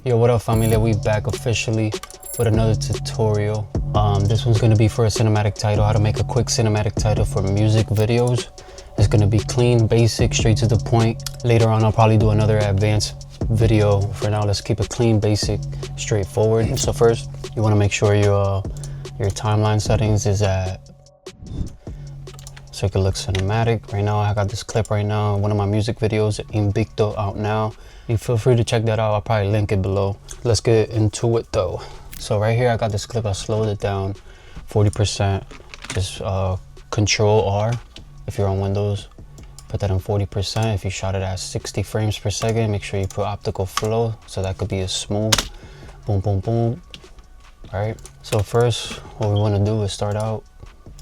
Yo, what up familia? We back officially with another tutorial. This one's gonna be for a cinematic title, how to make a quick cinematic title for music videos. It's gonna be clean, basic, straight to the point. Later on I'll probably do another advanced video. For now, let's keep it clean, basic, straightforward. So first, you wanna make sure your timeline settings is at so it can look cinematic. Right now I got this clip right now, one of my music videos, INVICTO, out now. You feel free to check that out. I'll probably link it below. Let's get into it though. So right here I got this clip. I slowed it down 40%. Just Control R if you're on Windows. Put that on 40%. If you shot it at 60 frames per second, make sure you put optical flow so that could be a smooth boom boom boom. All right, so first what we want to do is start out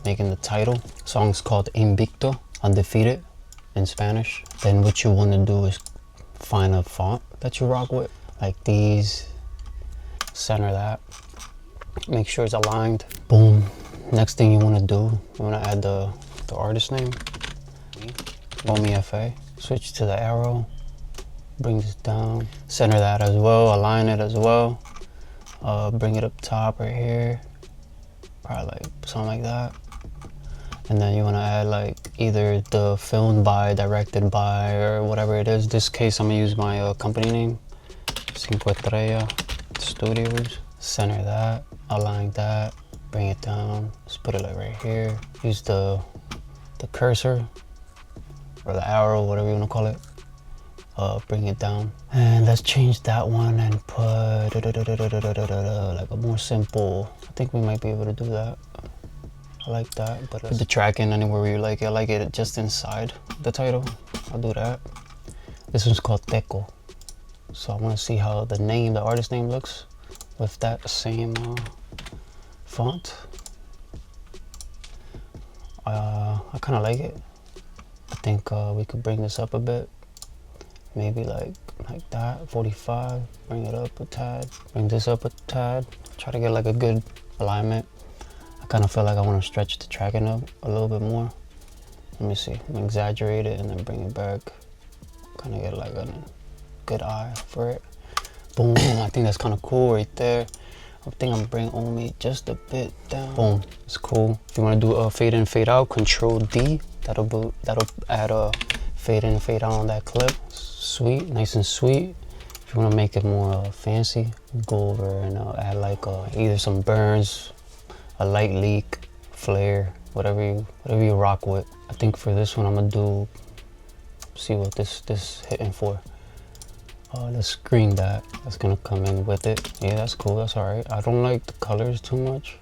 making the title. Song's called INVICTO, undefeated in Spanish. Then what you want to do is find a font that you rock with, like these. Center that, make sure it's aligned. Boom. Next thing you want to do, you want to add the artist name, OMIFA. Switch to the arrow, bring this down, center that as well, align it as well. Bring it up top right here, probably like something like that. And then you want to add like either the filmed by, directed by, or whatever it is. This case I'm gonna use my company name, Cinco Estrella Studios. Center that, align that, bring it down. Just put it like right here. Use the cursor or the arrow, whatever you want to call it. Bring it down, and let's change that one and put like a more simple. I think we might be able to do that. I like that, but put the track in anywhere where you like it. I like it just inside the title. I'll do that. This one's called Teco. So I want to see how the artist name looks with that same font. I kind of like it. I think we could bring this up a bit. Maybe like that, 45. Bring it up a tad. Bring this up a tad. Try to get like a good alignment. I kind of feel like I want to stretch the tracking up a little bit more. Let me see. I'm gonna exaggerate it and then bring it back. Kind of get like a good eye for it. Boom. I think that's kind of cool right there. I think I'm gonna bring Omi just a bit down. Boom. It's cool. If you want to do a fade in, fade out, Control D. That'll add a fade in, fade out on that clip. Sweet, nice and sweet. If you want to make it more fancy, go over and add like either some burns, a light leak, flare, whatever you rock with. I think for this one I'm gonna do. See what this hitting for. Let's screen that. That's gonna come in with it. Yeah, that's cool. That's all right. I don't like the colors too much,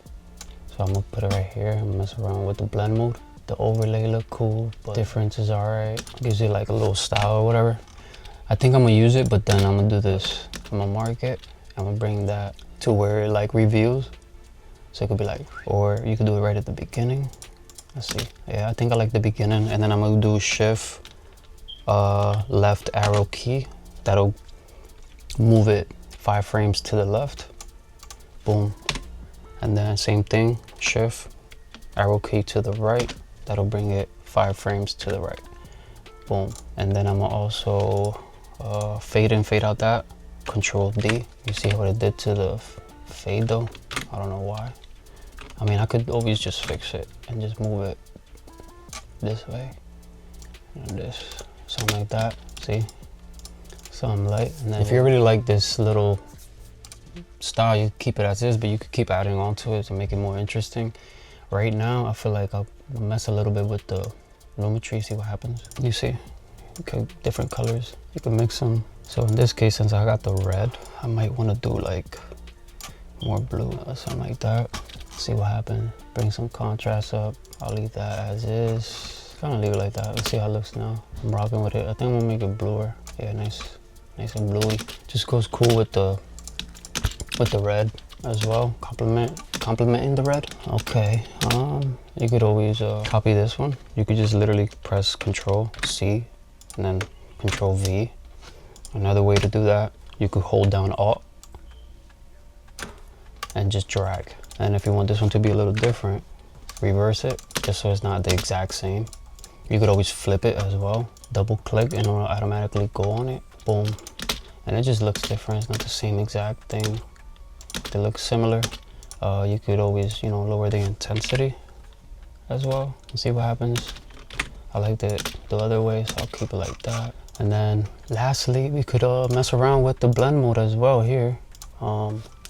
so I'm gonna put it right here and mess around with the blend mode. The overlay look cool, but difference is all right. Gives you like a little style or whatever. I think I'm gonna use it, but then I'm gonna do this. I'm gonna mark it. I'm gonna bring that to where it like reveals. So it could be like, or you could do it right at the beginning. Let's see. Yeah, I think I like the beginning, and then I'm gonna do shift left arrow key. That'll move it 5 frames to the left. Boom. And then same thing, shift arrow key to the right. That'll bring it 5 frames to the right. Boom. And then I'm gonna also fade in, fade out that. Control D. You see what it did to the fade though? I don't know why. I mean, I could always just fix it and just move it this way and this, something like that. See? Something light. And then if you really like this little style, you keep it as is, but you could keep adding on to it to make it more interesting. Right now, I feel like I'll mess a little bit with the lumetri, see what happens. You see? Okay, different colors. You can mix them. So in this case, since I got the red, I might want to do like more blue or something like that. See what happens. Bring some contrast up. I'll leave that as is. Kind of leave it like that. Let's see how it looks now. I'm rocking with it. I think I'm gonna make it bluer. Yeah, nice and bluey. Just goes cool with the red as well. Complementing the red. Okay. You could always copy this one. You could just literally press Control C and then Control V. Another way to do that, you could hold down Alt and just drag. And if you want this one to be a little different, reverse it just so it's not the exact same. You could always flip it as well. Double click and it'll automatically go on it. Boom. and it just looks different. It's not the same exact thing. They look similar. You could always, you know, lower the intensity as well and see what happens. I like it the other way, so I'll keep it like that. And then lastly, we could mess around with the blend mode as well here.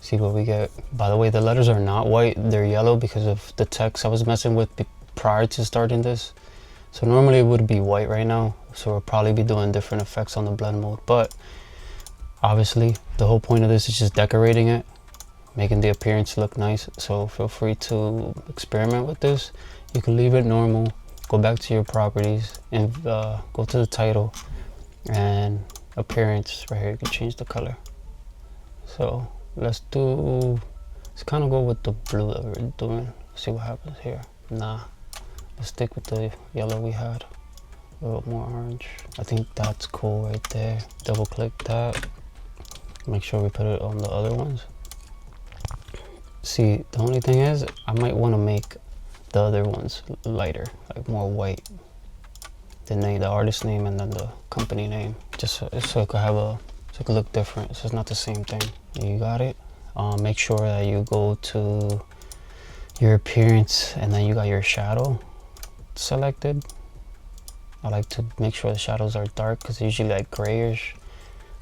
See what we get. By the way, the letters are not white, they're yellow because of the text I was messing with prior to starting this. So normally it would be white right now, so we'll probably be doing different effects on the blend mode. But obviously the whole point of this is just decorating it, making the appearance look nice. So feel free to experiment with this. You can leave it normal, go back to your properties, and go to the title and appearance right here. You can change the color. So let's kind of go with the blue that we were doing. See what happens here. Nah, let's stick with the yellow we had. A little more orange. I think that's cool right there. Double click that. Make sure we put it on the other ones. See, the only thing is, I might want to make the other ones lighter, like more white. The name, the artist name, and then the company name, just so it could have so it could look different. So it's not the same thing. You got it. Make sure that you go to your appearance and then you got your shadow selected. I like to make sure the shadows are dark because they're usually like grayish.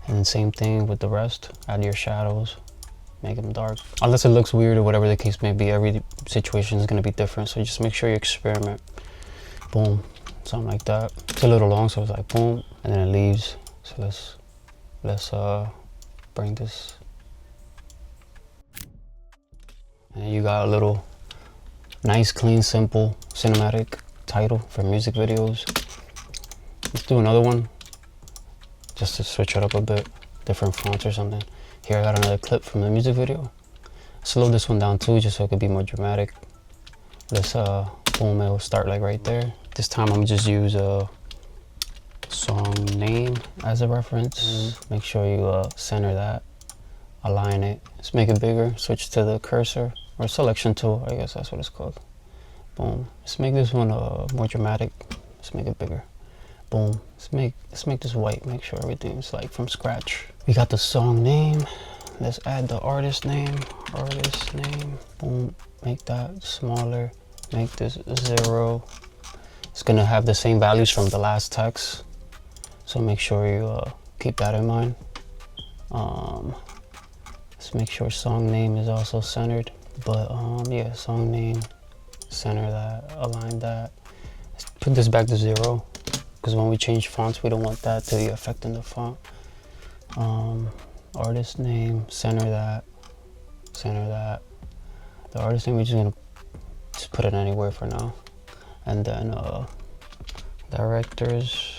And then same thing with the rest. Add your shadows, make them dark. Unless it looks weird or whatever the case may be, every situation is going to be different. So just make sure you experiment. Boom, something like that. It's a little long, so it's like boom, and then it leaves. So let's bring this. And you got a little nice, clean, simple cinematic title for music videos. Let's do another one just to switch it up a bit, different fonts or something. Here I got another clip from the music video. Slow this one down too, just so it could be more dramatic. Let's boom, it'll start like right there. This time I'm just use a song name as a reference. Make sure you center that, align it. Let's make it bigger. Switch to the cursor or selection tool. I guess that's what it's called. Boom. Let's make this one more dramatic. Let's make it bigger. Boom. Let's make this white. Make sure everything's like from scratch. We got the song name. Let's add the artist name. Artist name. Boom. Make that smaller. Make this 0. It's gonna have the same values from the last text, so make sure you keep that in mind. Let's make sure song name is also centered. But yeah, song name, center that, align that. Let's put this back to 0. Because when we change fonts, we don't want that to be affecting the font. Artist name, center that, center that. The artist name, we're just gonna put it anywhere for now. And then directors,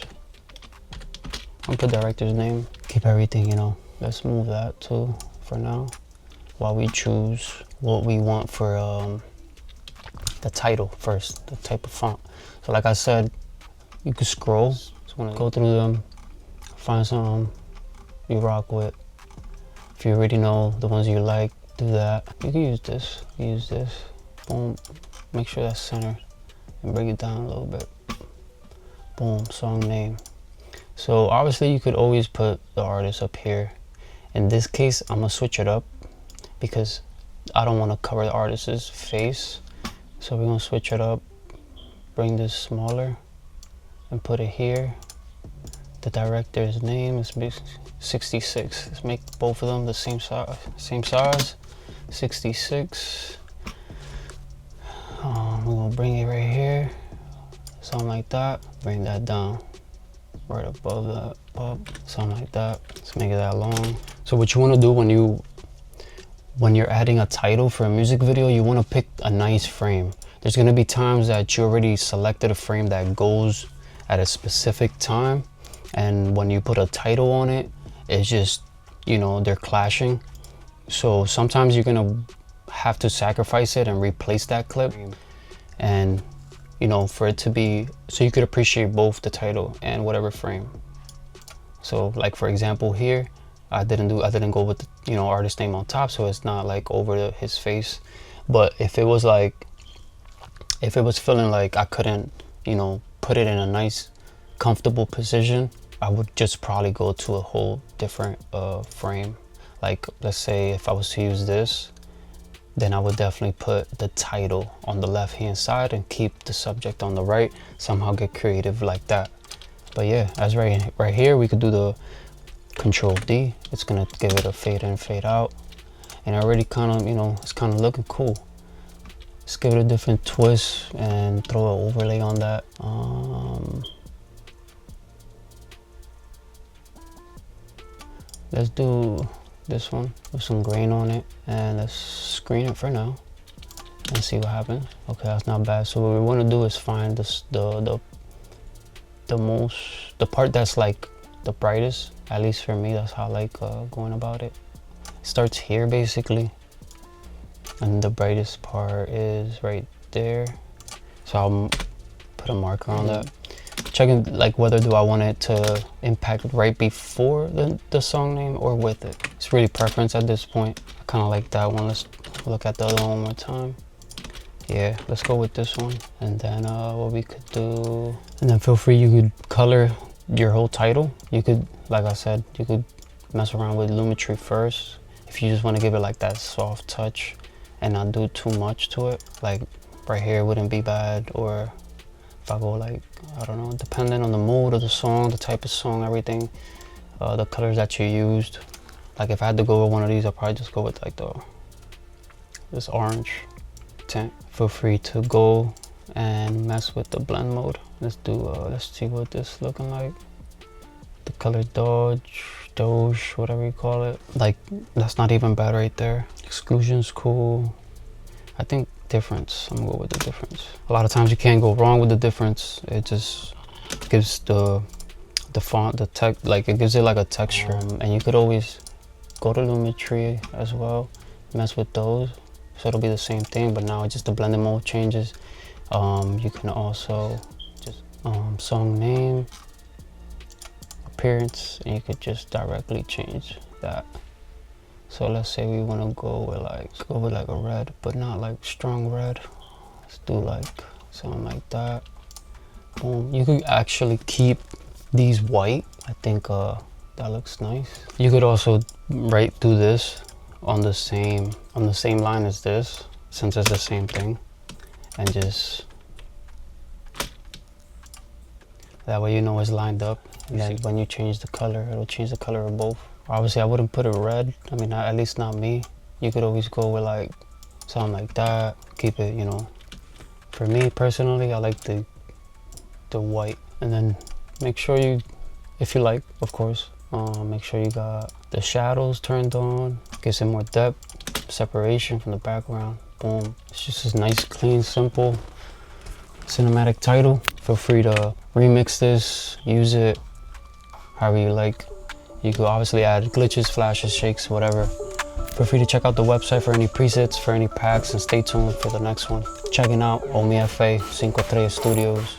I'll put director's name. Keep everything, you know. Let's move that too for now, while we choose what we want for the title first, the type of font. So like I said, you can scroll, so go through them, find something you rock with. If you already know the ones you like, do that. You can use this, boom, make sure that's centered and bring it down a little bit. Boom, song name. So obviously you could always put the artist up here. In this case, I'm gonna switch it up because I don't want to cover the artist's face. So we're gonna switch it up, bring this smaller and put it here. The director's name is 66. Let's make both of them the same size. 66. We're gonna bring it right here, something like that. Bring that down, right above that, up, something like that. Let's make it that long. So what you want to do when you're adding a title for a music video, you want to pick a nice frame. There's gonna be times that you already selected a frame that goes at a specific time, and when you put a title on it, it's just, you know, they're clashing. So sometimes you're gonna have to sacrifice it and replace that clip, and you know, for it to be, so you could appreciate both the title and whatever frame. So like for example here, I didn't go with the, you know, artist name on top, so it's not like over his face. But if it was feeling like I couldn't, you know, put it in a nice comfortable position, I would just probably go to a whole different frame. Like, let's say if I was to use this, then I would definitely put the title on the left hand side and keep the subject on the right. Somehow get creative like that. But yeah, as right here, we could do the Control D. It's gonna give it a fade in, fade out, and already kind of, you know, it's kind of looking cool. Let's give it a different twist and throw an overlay on that. Let's do this one with some grain on it, and let's screen it for now and see what happens. Okay, that's not bad. So what we want to do is find this, the part that's like the brightest. At least for me, that's how I like going about it. It starts here basically, and the brightest part is right there. So I'll put a marker on that. Checking like whether do I want it to impact right before the song name or with it. It's really preference at this point. I kind of like that one. Let's look at the other one more time. Yeah, let's go with this one. And then what we could do, and then feel free, you could color your whole title. You could, like I said, you could mess around with Lumetri first if you just want to give it like that soft touch and not do too much to it. Like right here wouldn't be bad, or if I go like, I don't know, depending on the mood of the song, the type of song, everything, the colors that you used. Like if I had to go with one of these, I'll probably just go with like this orange tint. Feel free to go and mess with the blend mode. Let's do, let's see what this looking like. The color Doge, whatever you call it. Like, that's not even bad right there. Exclusion's cool. I think difference, I'm gonna go with the difference. A lot of times you can't go wrong with the difference. It just gives the font, the text, like it gives it like a texture. And you could always go to Lumetri as well, mess with those. So it'll be the same thing, but now it's just the blending mode changes. You can also just song name, appearance, and you could just directly change that. So let's say we want to go with like a red, but not like strong red. Let's do like something like that. Boom. You could actually keep these white. I think that looks nice. You could also do this on the same line as this, since it's the same thing, and just that way you know it's lined up. And then when you change the color, it'll change the color of both. Obviously I wouldn't put it red, I mean at least not me. You could always go with like something like that, keep it, you know. For me personally, I like the white. And then make sure you, if you like, of course, make sure you got the shadows turned on. Gives it more depth, separation from the background. Boom. It's just a nice, clean, simple cinematic title. Feel free to remix this, use it however you like. You could obviously add glitches, flashes, shakes, whatever. Feel free to check out the website for any presets, for any packs, and stay tuned for the next one. Checking out OMIFA 53 Studios.